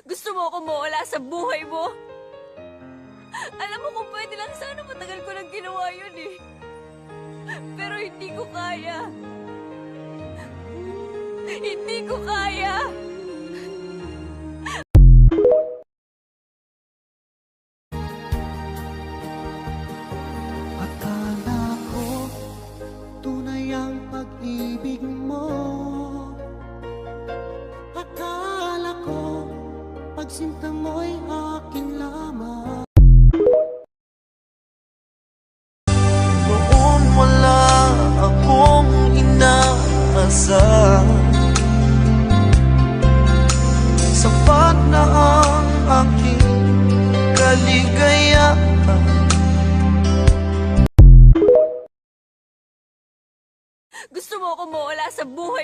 Gusto mo akong mawala sa buhay mo? Alam mo kung pwede lang sana matagal ko nang ginawa yun eh. Pero hindi ko kaya. Hindi ko kaya. Akala ko tunay ang pag-ibig mo. Akala ko pagsinta mo'y aking lamang. Noon wala akong inaasam. Sapat na ang aking kaligayahan. Gusto mo akong mawala sa buhay